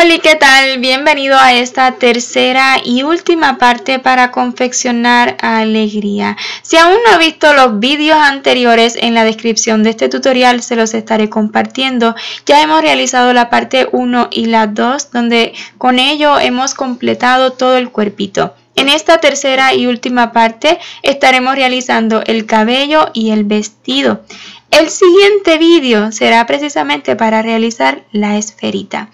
Hola, ¿qué tal? Bienvenido a esta tercera y última parte para confeccionar alegría. Si aún no ha visto los vídeos anteriores, en la descripción de este tutorial se los estaré compartiendo. Ya hemos realizado la parte 1 y la 2, donde con ello hemos completado todo el cuerpito. En esta tercera y última parte estaremos realizando el cabello y el vestido. El siguiente vídeo será precisamente para realizar la esferita.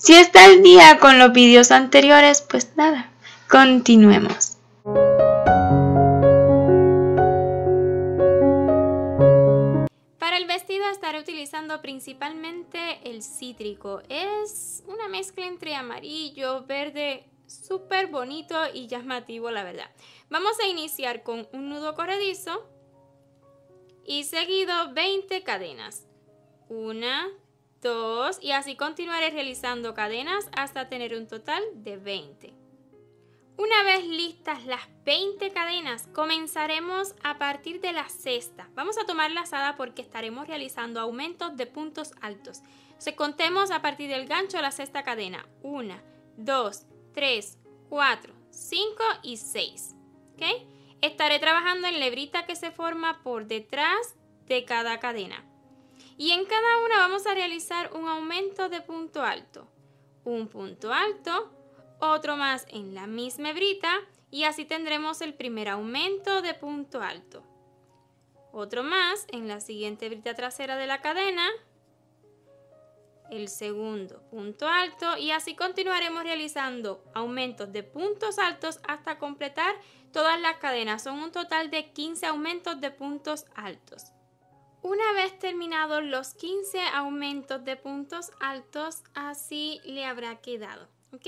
Si está al día con los vídeos anteriores, pues nada, continuemos. Para el vestido estaré utilizando principalmente el cítrico. Es una mezcla entre amarillo, verde, súper bonito y llamativo, la verdad. Vamos a iniciar con un nudo corredizo y seguido 20 cadenas. 1, 2 y así continuaré realizando cadenas hasta tener un total de 20. Una vez listas las 20 cadenas, comenzaremos a partir de la sexta. Vamos a tomar lazada porque estaremos realizando aumentos de puntos altos. Entonces contemos a partir del gancho la sexta cadena. 1, 2, 3, 4, 5 y 6. ¿Okay? Estaré trabajando en la hebrita que se forma por detrás de cada cadena. Y en cada una vamos a realizar un aumento de punto alto. Un punto alto, otro más en la misma hebrita y así tendremos el primer aumento de punto alto. Otro más en la siguiente hebrita trasera de la cadena. El segundo punto alto y así continuaremos realizando aumentos de puntos altos hasta completar todas las cadenas. Son un total de 15 aumentos de puntos altos. Una vez terminados los 15 aumentos de puntos altos, así le habrá quedado. ¿Ok?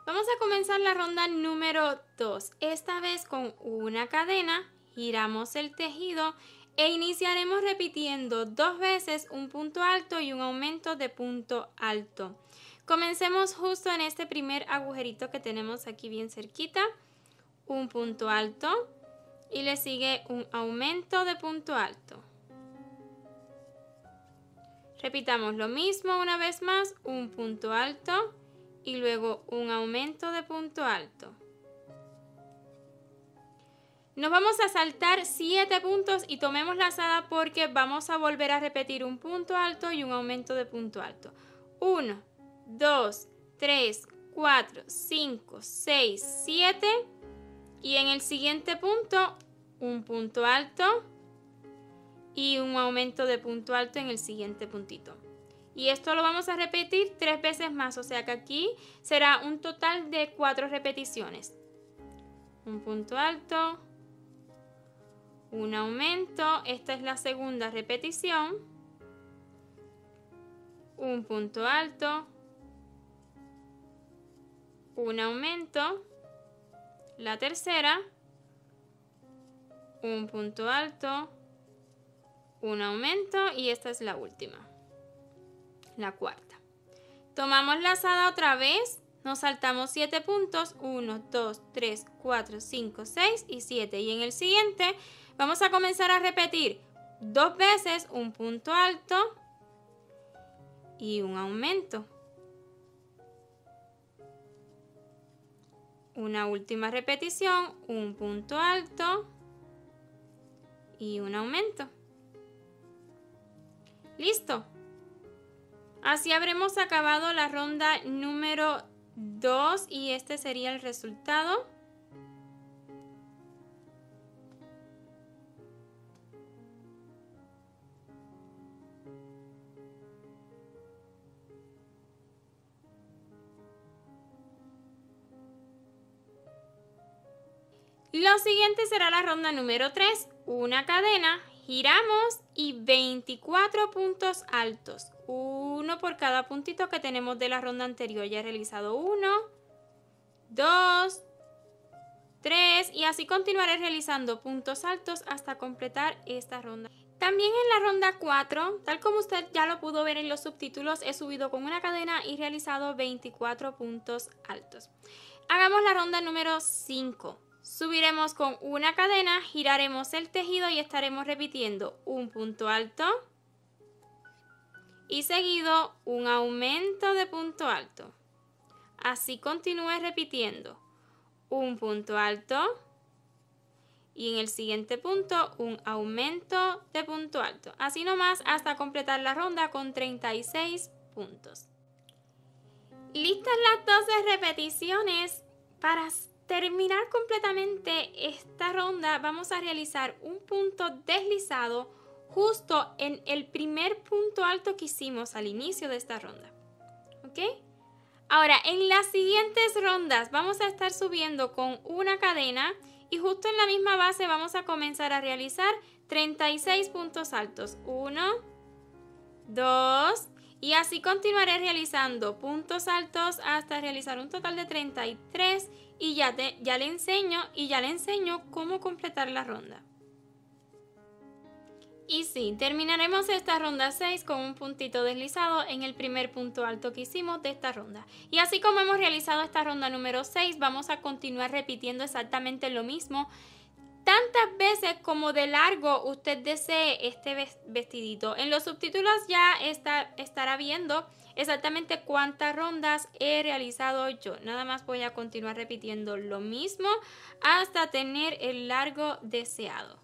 Vamos a comenzar la ronda número 2. Esta vez con una cadena, giramos el tejido e iniciaremos repitiendo 2 veces un punto alto y un aumento de punto alto. Comencemos justo en este primer agujerito que tenemos aquí bien cerquita. Un punto alto y le sigue un aumento de punto alto. Repitamos lo mismo una vez más, un punto alto y luego un aumento de punto alto. Nos vamos a saltar 7 puntos y tomemos lazada porque vamos a volver a repetir un punto alto y un aumento de punto alto. 1, 2, 3, 4, 5, 6, 7 y en el siguiente punto un punto alto y un aumento de punto alto en el siguiente puntito. Y esto lo vamos a repetir 3 veces más, o sea que aquí será un total de 4 repeticiones. Un punto alto, un aumento, esta es la segunda repetición, un punto alto, un aumento, la tercera, un punto alto, un aumento y esta es la última, la cuarta. Tomamos lazada otra vez, nos saltamos 7 puntos, 1, 2, 3, 4, 5, 6 y 7 y en el siguiente vamos a comenzar a repetir 2 veces un punto alto y un aumento. Una última repetición, un punto alto y un aumento. ¡Listo! Así habremos acabado la ronda número 2 y este sería el resultado. Lo siguiente será la ronda número 3, una cadena, giramos y 24 puntos altos, uno por cada puntito que tenemos de la ronda anterior. Ya he realizado 1, 2, 3 y así continuaré realizando puntos altos hasta completar esta ronda. También en la ronda 4, tal como usted ya lo pudo ver en los subtítulos, he subido con una cadena y realizado 24 puntos altos. Hagamos la ronda número 5. Subiremos con una cadena, giraremos el tejido y estaremos repitiendo un punto alto y seguido un aumento de punto alto. Así continúe repitiendo un punto alto y en el siguiente punto un aumento de punto alto. Así nomás hasta completar la ronda con 36 puntos. Listas las 12 repeticiones. Para terminar completamente esta ronda vamos a realizar un punto deslizado justo en el primer punto alto que hicimos al inicio de esta ronda. ¿Ok? Ahora, en las siguientes rondas vamos a estar subiendo con una cadena y justo en la misma base vamos a comenzar a realizar 36 puntos altos. 1, 2 y así continuaré realizando puntos altos hasta realizar un total de 33 y ya le enseño cómo completar la ronda. Y sí, terminaremos esta ronda 6 con un puntito deslizado en el primer punto alto que hicimos de esta ronda. Y así como hemos realizado esta ronda número 6, vamos a continuar repitiendo exactamente lo mismo tantas veces como de largo usted desee este vestidito. En los subtítulos ya estará viendo exactamente cuántas rondas he realizado yo. Nada más voy a continuar repitiendo lo mismo hasta tener el largo deseado.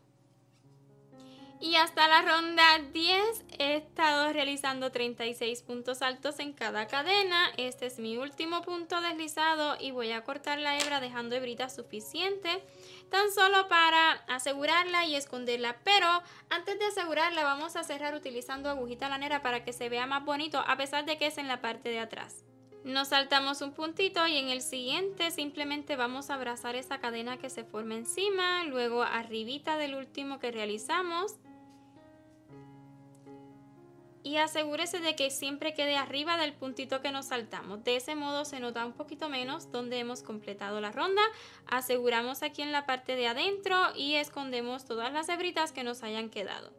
Y hasta la ronda 10 he estado realizando 36 puntos altos en cada cadena. Este es mi último punto deslizado y voy a cortar la hebra dejando hebrita suficiente tan solo para asegurarla y esconderla. Pero antes de asegurarla vamos a cerrar utilizando agujita lanera para que se vea más bonito a pesar de que es en la parte de atrás. Nos saltamos un puntito y en el siguiente simplemente vamos a abrazar esa cadena que se forma encima, luego arribita del último que realizamos. Y asegúrese de que siempre quede arriba del puntito que nos saltamos. De ese modo se nota un poquito menos donde hemos completado la ronda. Aseguramos aquí en la parte de adentro y escondemos todas las hebritas que nos hayan quedado.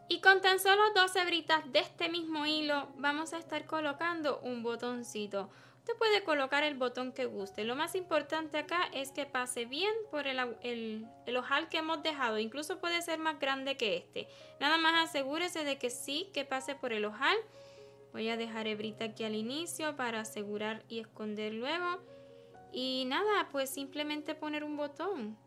Y con tan solo 2 hebritas de este mismo hilo vamos a estar colocando un botoncito. Usted puede colocar el botón que guste. Lo más importante acá es que pase bien por el ojal que hemos dejado. Incluso puede ser más grande que este. Nada más asegúrese de que sí, que pase por el ojal. Voy a dejar hebrita aquí al inicio para asegurar y esconder luego. Y nada, pues simplemente poner un botón.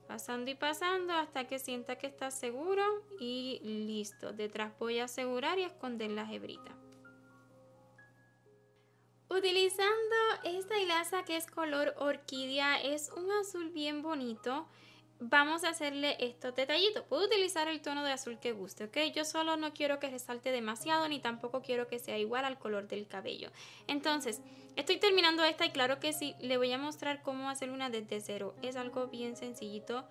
Pasando y pasando hasta que sienta que está seguro y listo. Detrás voy a asegurar y esconder las hebritas. Utilizando esta hilaza que es color orquídea, es un azul bien bonito, vamos a hacerle estos detallitos. Puedo utilizar el tono de azul que guste, ¿ok? Yo solo no quiero que resalte demasiado ni tampoco quiero que sea igual al color del cabello. Entonces, estoy terminando esta y claro que sí, le voy a mostrar cómo hacer una desde cero. Es algo bien sencillito.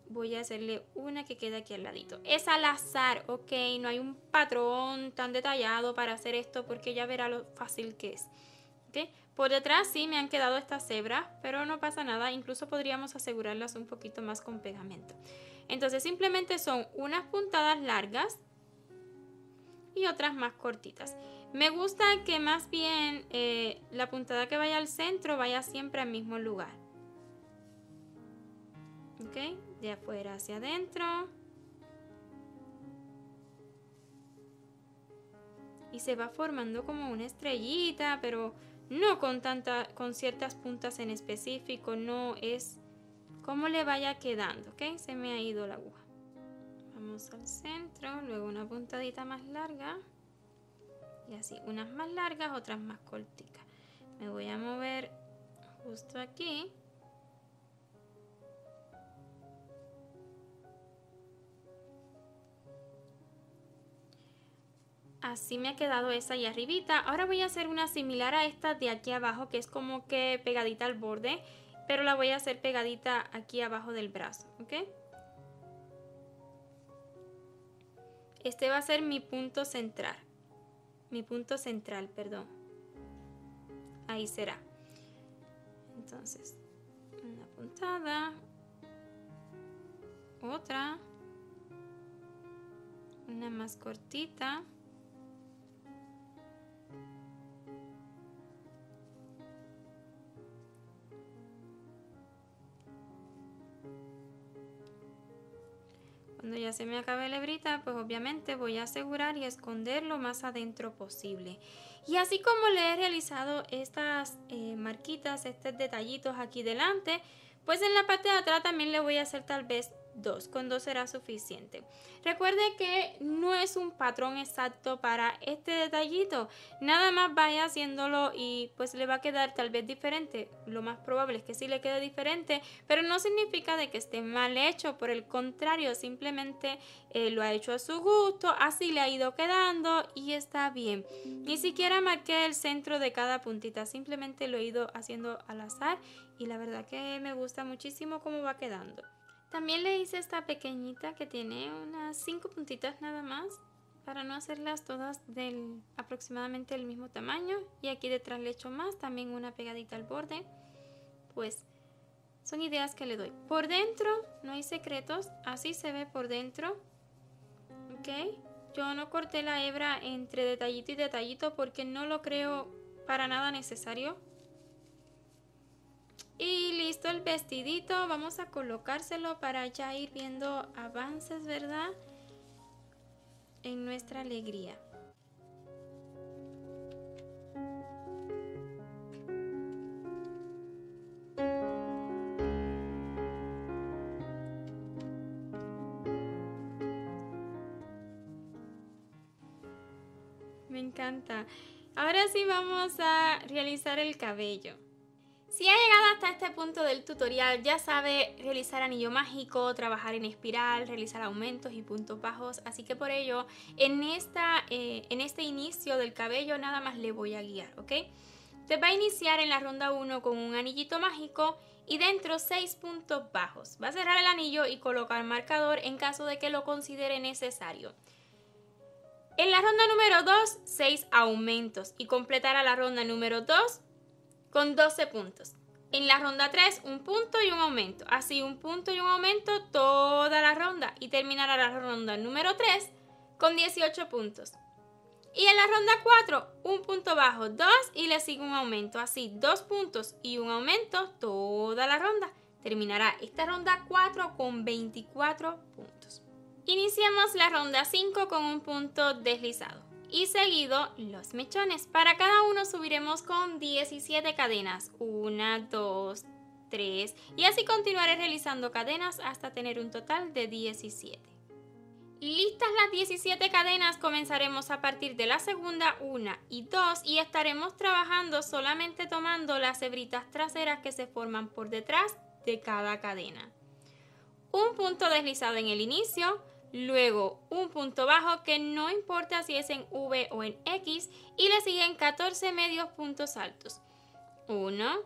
Voy a hacerle una que quede aquí al ladito. Es al azar, ok, no hay un patrón tan detallado para hacer esto porque ya verá lo fácil que es. ¿Okay? Por detrás sí me han quedado estas hebras, pero no pasa nada, incluso podríamos asegurarlas un poquito más con pegamento. Entonces simplemente son unas puntadas largas y otras más cortitas. Me gusta que más bien la puntada que vaya al centro vaya siempre al mismo lugar. ¿Ok? De afuera hacia adentro. Y se va formando como una estrellita, pero no con ciertas puntas en específico, no es como le vaya quedando, ¿ok? Se me ha ido la aguja. Vamos al centro, luego una puntadita más larga. Y así, unas más largas, otras más corticas. Me voy a mover justo aquí. Así me ha quedado esa ahí arribita. Ahora voy a hacer una similar a esta de aquí abajo, que es como que pegadita al borde, pero la voy a hacer pegadita aquí abajo del brazo, ¿ok? Este va a ser mi punto central. Mi punto central, perdón. Ahí será. Entonces, una puntada. Otra. Una más cortita. Cuando ya se me acabe la hebrita, pues obviamente voy a asegurar y esconder lo más adentro posible. Y así como le he realizado estas marquitas, estos detallitos aquí delante, pues en la parte de atrás también le voy a hacer tal vez 2, con 2 será suficiente. Recuerde que no es un patrón exacto para este detallito, nada más vaya haciéndolo y pues le va a quedar tal vez diferente. Lo más probable es que sí le quede diferente, pero no significa de que esté mal hecho, por el contrario, simplemente lo ha hecho a su gusto, así le ha ido quedando y está bien. Ni siquiera marqué el centro de cada puntita, simplemente lo he ido haciendo al azar y la verdad que me gusta muchísimo cómo va quedando. También le hice esta pequeñita que tiene unas 5 puntitas nada más, para no hacerlas todas aproximadamente del mismo tamaño. Y aquí detrás le echo más, también una pegadita al borde. Pues son ideas que le doy. Por dentro no hay secretos, así se ve por dentro. ¿Ok? Yo no corté la hebra entre detallito y detallito porque no lo creo para nada necesario. Y listo el vestidito, vamos a colocárselo para ya ir viendo avances, ¿verdad? En nuestra alegría. Me encanta. Ahora sí vamos a realizar el cabello. Si ha llegado hasta este punto del tutorial, ya sabe realizar anillo mágico, trabajar en espiral, realizar aumentos y puntos bajos, así que por ello en este inicio del cabello nada más le voy a guiar, ¿ok? Te va a iniciar en la ronda 1 con un anillito mágico y dentro 6 puntos bajos. Va a cerrar el anillo y colocar marcador en caso de que lo considere necesario. En la ronda número 2, 6 aumentos y completará la ronda número 2 con 12 puntos. En la ronda 3, un punto y un aumento. Así, un punto y un aumento toda la ronda. Y terminará la ronda número 3 con 18 puntos. Y en la ronda 4, un punto bajo, 2 y le sigue un aumento. Así, 2 puntos y un aumento toda la ronda. Terminará esta ronda 4 con 24 puntos. Iniciamos la ronda 5 con un punto deslizado. Y seguido los mechones. Para cada uno subiremos con 17 cadenas. 1, 2, 3 y así continuaré realizando cadenas hasta tener un total de 17. Listas las 17 cadenas, comenzaremos a partir de la segunda 1 y 2 y estaremos trabajando solamente tomando las hebritas traseras que se forman por detrás de cada cadena. Un punto deslizado en el inicio. Luego un punto bajo que no importa si es en V o en X y le siguen 14 medios puntos altos. 1,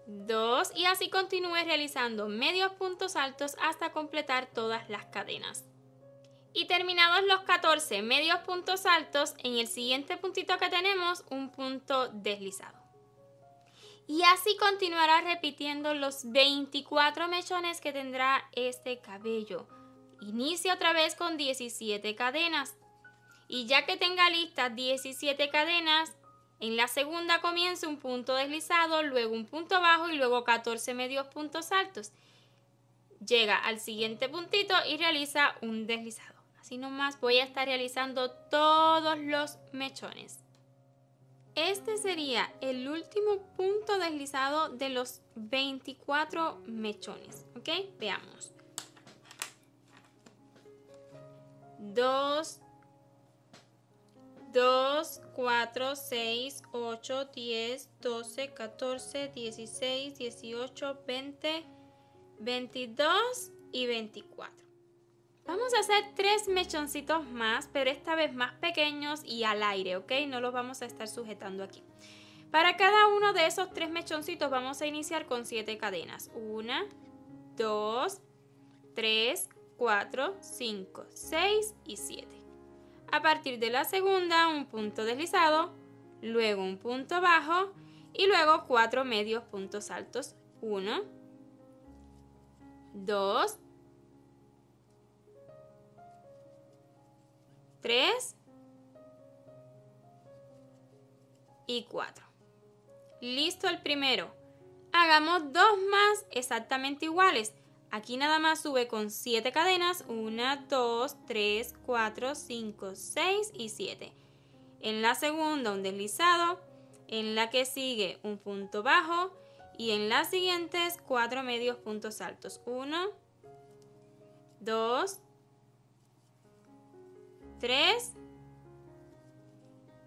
2 y así continúe realizando medios puntos altos hasta completar todas las cadenas. Y terminados los 14 medios puntos altos, en el siguiente puntito que tenemos un punto deslizado. Y así continuará repitiendo los 24 mechones que tendrá este cabello. Inicia otra vez con 17 cadenas y ya que tenga listas 17 cadenas, en la segunda comienza un punto deslizado, luego un punto bajo y luego 14 medios puntos altos. Llega al siguiente puntito y realiza un deslizado. Así nomás voy a estar realizando todos los mechones. Este sería el último punto deslizado de los 24 mechones, ¿ok? Veamos. 2, 4, 6, 8, 10, 12, 14, 16, 18, 20, 22 y 24. Vamos a hacer 3 mechoncitos más, pero esta vez más pequeños y al aire, ¿ok? No los vamos a estar sujetando aquí. Para cada uno de esos 3 mechoncitos vamos a iniciar con 7 cadenas. 1, 2, 3, 4, 5, 6 y 7. A partir de la segunda, un punto deslizado, luego un punto bajo y luego 4 medios puntos altos. 1, 2, 3 y 4. Listo el primero. Hagamos 2 más exactamente iguales. Aquí nada más sube con 7 cadenas, 1, 2, 3, 4, 5, 6 y 7. En la segunda un deslizado, en la que sigue un punto bajo y en las siguientes 4 medios puntos altos. 1, 2, 3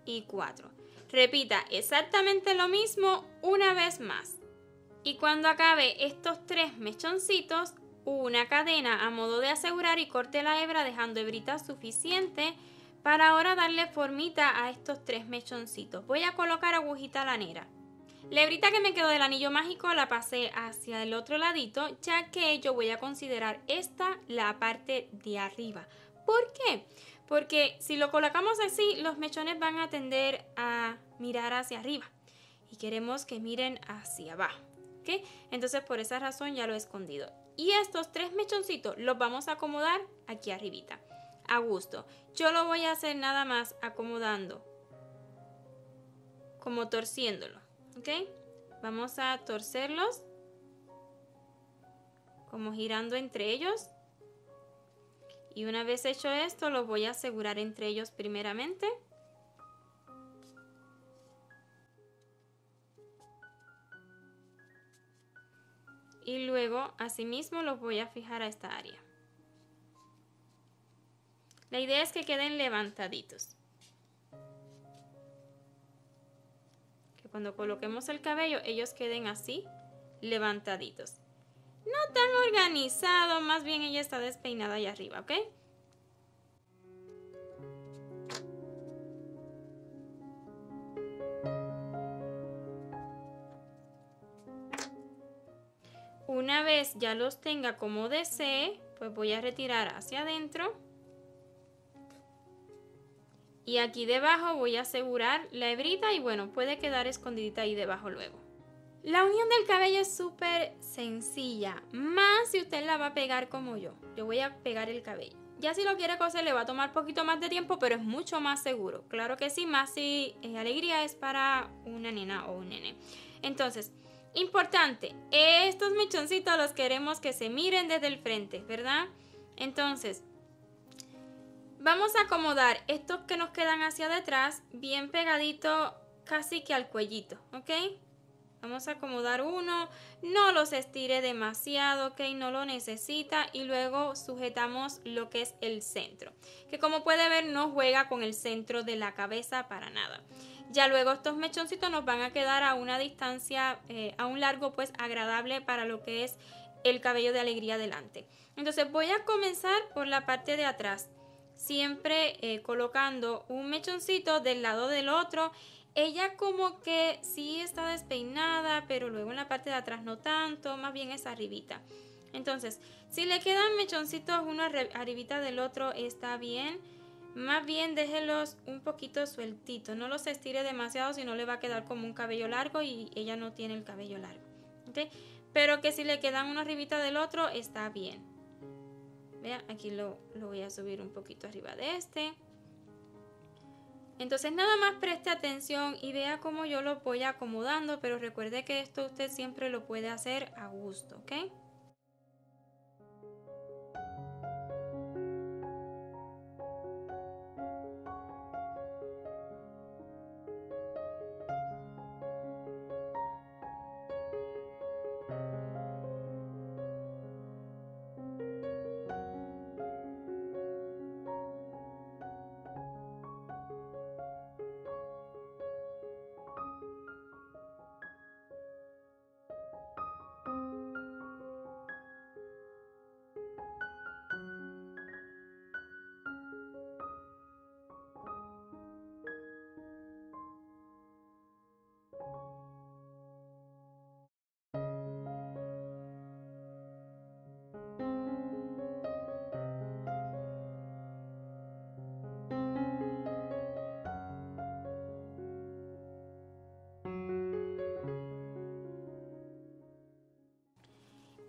y 4. Repita exactamente lo mismo una vez más. Y cuando acabe estos 3 mechoncitos, una cadena a modo de asegurar y corte la hebra dejando hebrita suficiente para ahora darle formita a estos 3 mechoncitos. Voy a colocar agujita lanera. La hebrita que me quedó del anillo mágico la pasé hacia el otro ladito, ya que yo voy a considerar esta la parte de arriba. ¿Por qué? Porque si lo colocamos así, los mechones van a tender a mirar hacia arriba y queremos que miren hacia abajo. ¿Okay? Entonces por esa razón ya lo he escondido. Y estos 3 mechoncitos los vamos a acomodar aquí arribita, a gusto. Yo lo voy a hacer nada más acomodando, como torciéndolo. ¿Ok? Vamos a torcerlos, como girando entre ellos. Y una vez hecho esto, los voy a asegurar entre ellos primeramente. Y luego, asimismo, los voy a fijar a esta área. La idea es que queden levantaditos. Que cuando coloquemos el cabello, ellos queden así, levantaditos. No tan organizado, más bien ella está despeinada allá arriba, ¿ok? Una vez ya los tenga como desee, pues voy a retirar hacia adentro. Y aquí debajo voy a asegurar la hebrita y bueno, puede quedar escondidita ahí debajo luego. La unión del cabello es súper sencilla, más si usted la va a pegar como yo. Yo voy a pegar el cabello. Ya si lo quiere coser le va a tomar un poquito más de tiempo, pero es mucho más seguro. Claro que sí, más si alegría es para una nena o un nene. Entonces, importante, estos mechoncitos los queremos que se miren desde el frente, ¿verdad? Entonces, vamos a acomodar estos que nos quedan hacia detrás bien pegadito casi que al cuellito, ¿ok? Vamos a acomodar uno, no los estire demasiado, ¿ok? No lo necesita y luego sujetamos lo que es el centro, que como puede ver no juega con el centro de la cabeza para nada. Ya luego estos mechoncitos nos van a quedar a una distancia, a un largo pues agradable para lo que es el cabello de alegría delante. Entonces voy a comenzar por la parte de atrás, siempre colocando un mechoncito del lado del otro. Ella como que sí está despeinada, pero luego en la parte de atrás no tanto, más bien es arribita. Entonces, si le quedan mechoncitos uno arribita del otro, está bien. Más bien déjelos un poquito sueltitos, no los estire demasiado, si no le va a quedar como un cabello largo y ella no tiene el cabello largo. ¿Okay? Pero que si le quedan uno arribita del otro, está bien. Vean, aquí lo voy a subir un poquito arriba de este. Entonces nada más preste atención y vea cómo yo lo voy acomodando, pero recuerde que esto usted siempre lo puede hacer a gusto, ¿ok?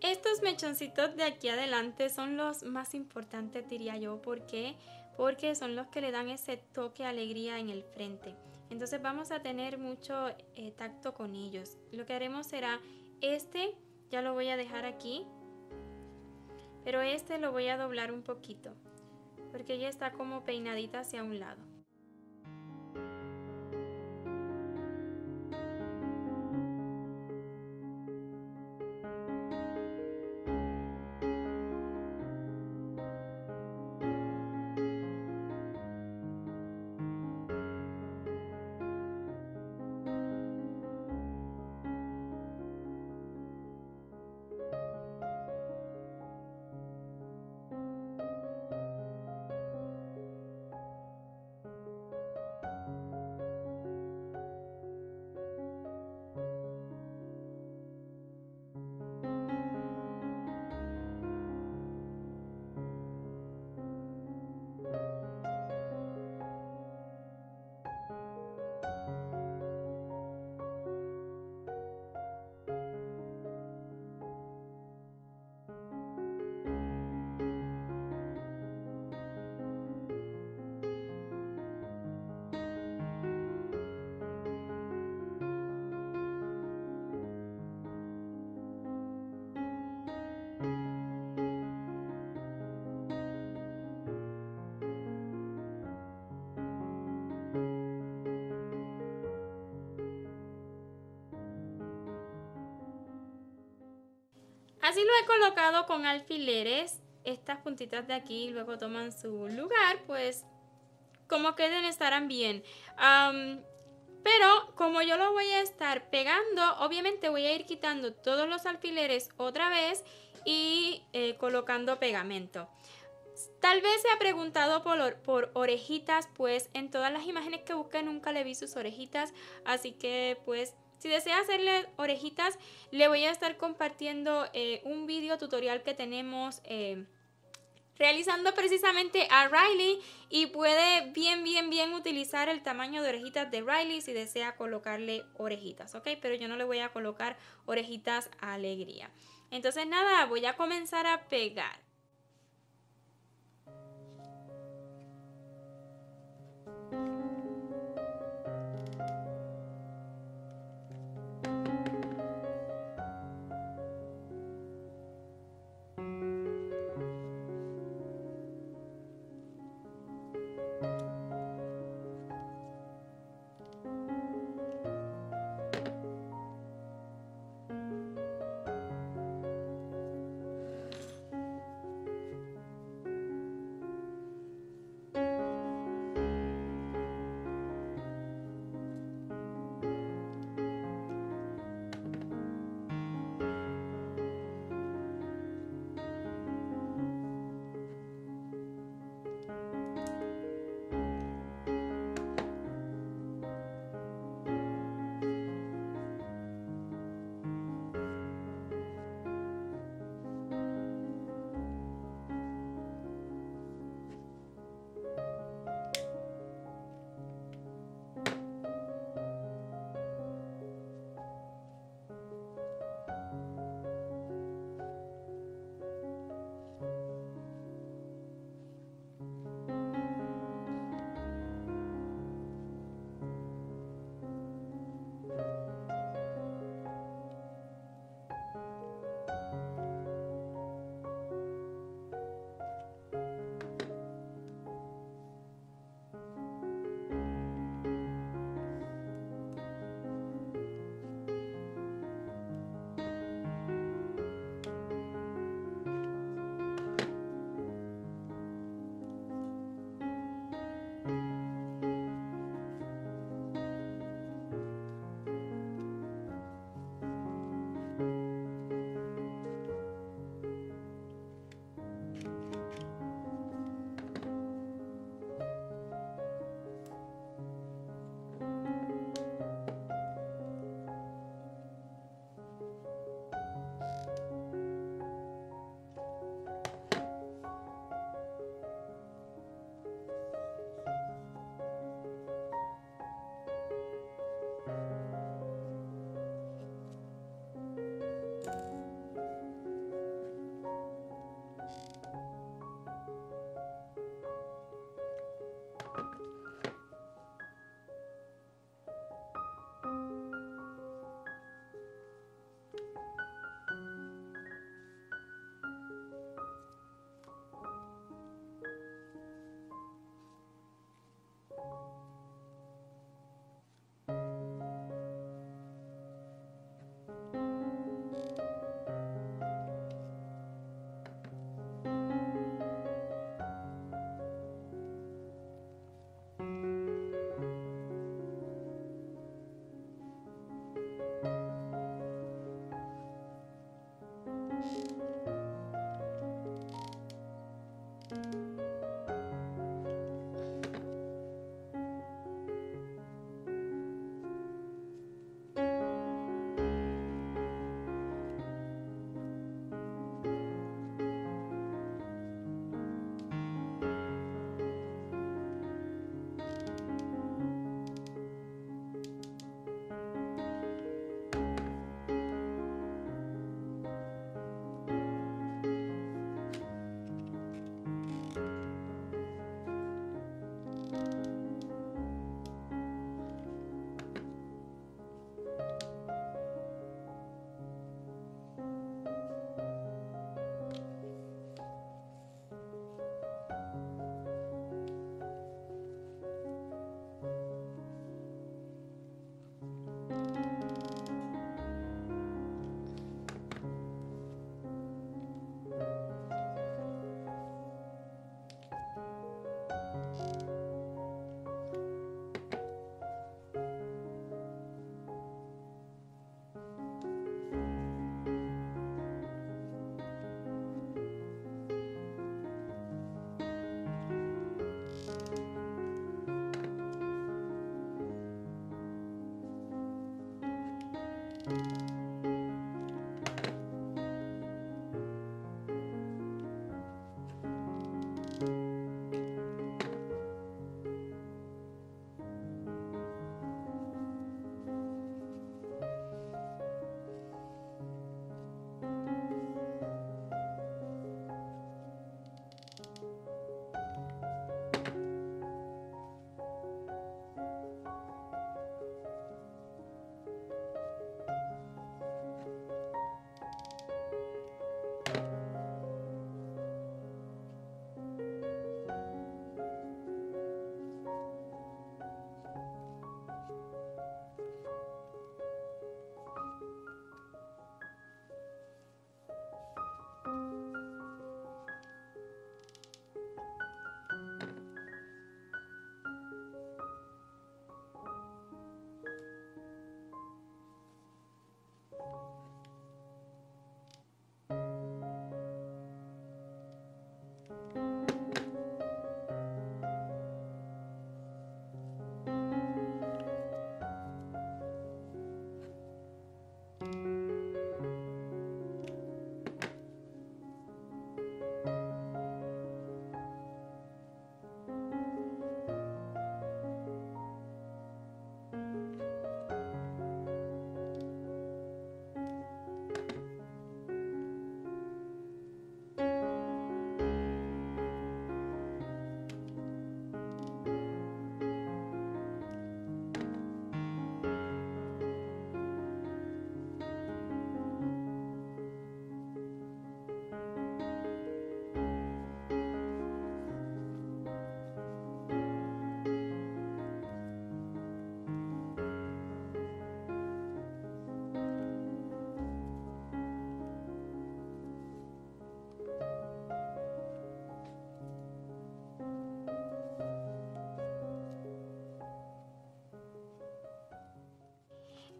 Estos mechoncitos de aquí adelante son los más importantes, diría yo. ¿Por qué? Porque son los que le dan ese toque de alegría en el frente. Entonces vamos a tener mucho tacto con ellos. Lo que haremos será este, ya lo voy a dejar aquí. pero este lo voy a doblar un poquito, porque ella está como peinadita hacia un lado. Así lo he colocado con alfileres. Estas puntitas de aquí luego toman su lugar, pues como queden estarán bien. Pero como yo lo voy a estar pegando, obviamente voy a ir quitando todos los alfileres otra vez y colocando pegamento. Tal vez se ha preguntado por orejitas, pues en todas las imágenes que busqué nunca le vi sus orejitas, así que pues si desea hacerle orejitas, le voy a estar compartiendo un video tutorial que tenemos realizando precisamente a Riley, y puede bien utilizar el tamaño de orejitas de Riley si desea colocarle orejitas, ¿ok? Pero yo no le voy a colocar orejitas a Alegría. Entonces nada, voy a comenzar a pegar.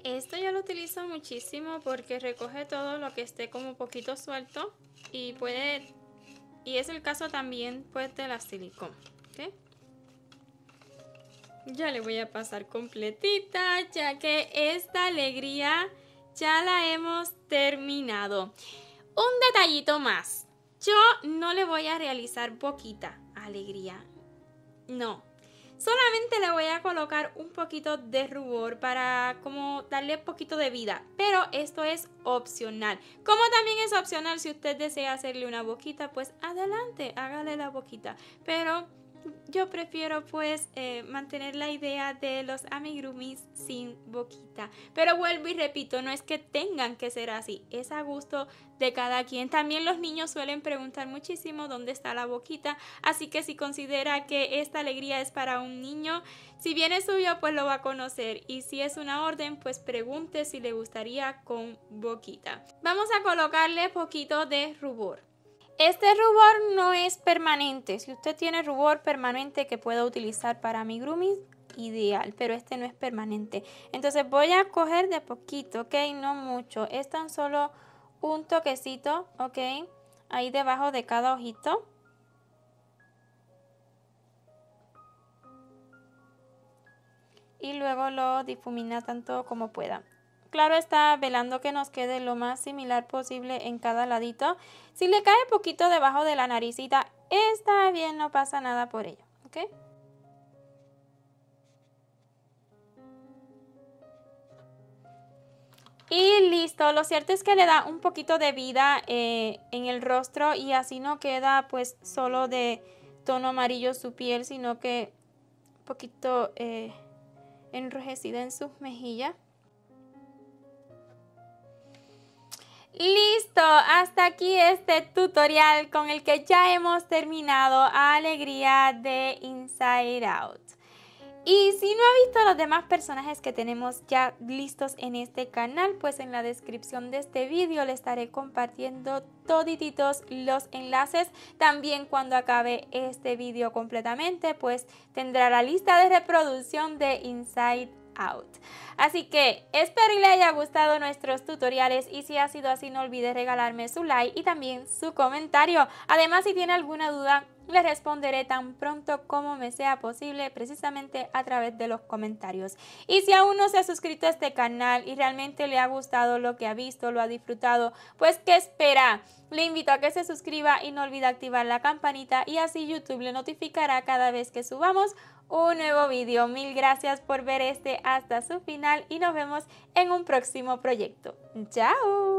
Esto yo lo utilizo muchísimo porque recoge todo lo que esté como un poquito suelto y es el caso también pues de la silicón, ¿ok? Ya le voy a pasar completita ya que esta alegría ya la hemos terminado. Un detallito más, yo no le voy a realizar boquita a alegría, no. Solamente le voy a colocar un poquito de rubor para como darle un poquito de vida, pero esto es opcional. Como también es opcional si usted desea hacerle una boquita, pues adelante, hágale la boquita. Pero yo prefiero pues mantener la idea de los amigurumis sin boquita. Pero vuelvo y repito, no es que tengan que ser así, es a gusto de cada quien. También los niños suelen preguntar muchísimo dónde está la boquita, así que si considera que esta alegría es para un niño, si viene suyo pues lo va a conocer, y si es una orden pues pregunte si le gustaría con boquita. Vamos a colocarle poquito de rubor. Este rubor no es permanente. Si usted tiene rubor permanente que pueda utilizar para amigurumis, ideal, pero este no es permanente. Entonces voy a coger de poquito, ¿ok? No mucho. Es tan solo un toquecito, ¿ok? Ahí debajo de cada ojito. Y luego lo difumina tanto como pueda. Claro está, velando que nos quede lo más similar posible en cada ladito. Si le cae poquito debajo de la naricita, está bien, no pasa nada por ello, ¿ok? Y listo, lo cierto es que le da un poquito de vida en el rostro y así no queda pues solo de tono amarillo su piel, sino que un poquito enrojecida en sus mejillas. Listo, hasta aquí este tutorial con el que ya hemos terminado Alegría de Inside Out. Y si no ha visto los demás personajes que tenemos ya listos en este canal, pues en la descripción de este vídeo le estaré compartiendo todititos los enlaces. También cuando acabe este vídeo completamente, pues tendrá la lista de reproducción de Inside Out. Así que espero y le haya gustado nuestros tutoriales, y si ha sido así no olvide regalarme su like y también su comentario. Además, si tiene alguna duda le responderé tan pronto como me sea posible, precisamente a través de los comentarios. Y si aún no se ha suscrito a este canal y realmente le ha gustado lo que ha visto, lo ha disfrutado, pues ¿qué espera? Le invito a que se suscriba y no olvide activar la campanita y así YouTube le notificará cada vez que subamos un nuevo video. Mil gracias por ver hasta su final y nos vemos en un próximo proyecto. ¡Chao!